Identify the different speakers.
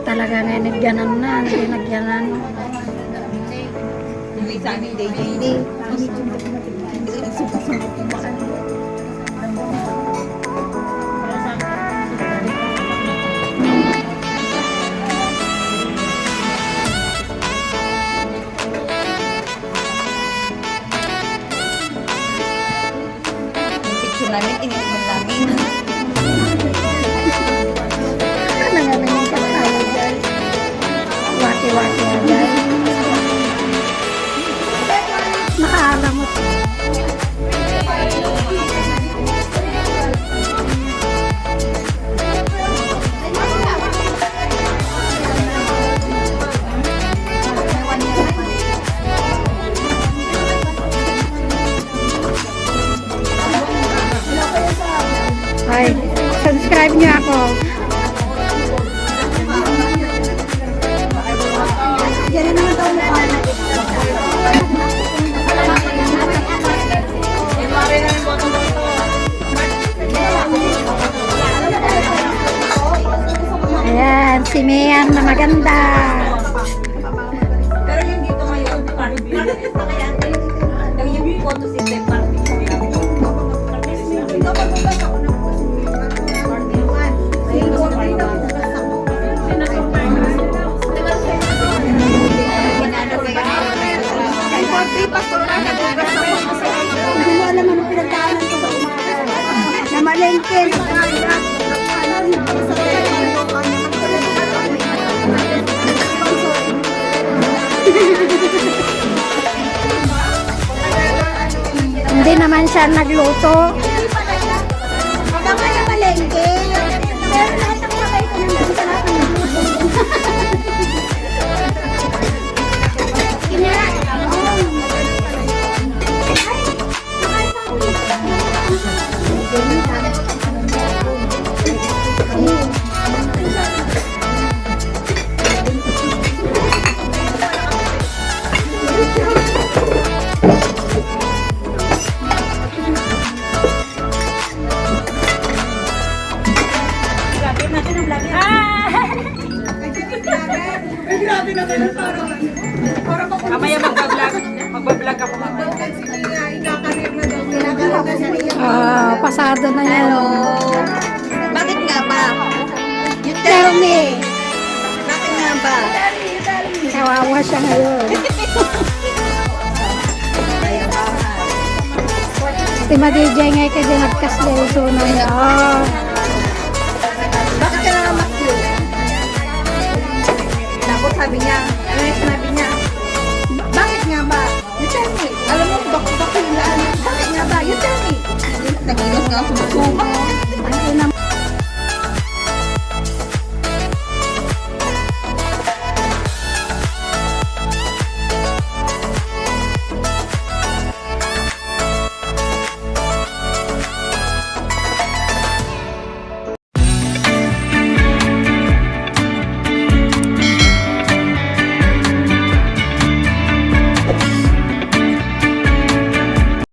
Speaker 1: Talaga nga nagyanan na, hindi nagyanan.
Speaker 2: Yung isa ni JJD. Sumpah-sumpah yung baka. Picture namin, iniwan namin.
Speaker 1: Ano nga naman tayo guys? Waki-waki na guys. Nakaalam mo. Ay, subscribe niyo ako. Diyan na ito mukha na. Ayan, si Mayan na maganda.
Speaker 2: Pero yung dito ngayon, yung photo system,
Speaker 1: Hindi mo alam ano pinagdaanan ko sa umaga. Namalengke. Hindi naman siya nagluto.
Speaker 3: Baka na malengke. Pero lahat ng mga kayo nandun sa lahat ng
Speaker 2: mamaya magbablog ako.
Speaker 1: Pasado na yan.
Speaker 2: Bakit nga ba? You
Speaker 1: Tell me.
Speaker 2: Bakit nga ba?
Speaker 1: Kawawa siya ngayon. Si Ma-DJ ngay ka din nagkaslew so na yan.
Speaker 2: Bakit ka naman Matthew? Tapos sabi niya, ano yung sinabi niya? Bakit nga ba? You tell me. Alam mo, bakit nga ba? You tell me. Nagilos nga, sumusuma.
Speaker 1: Ang ina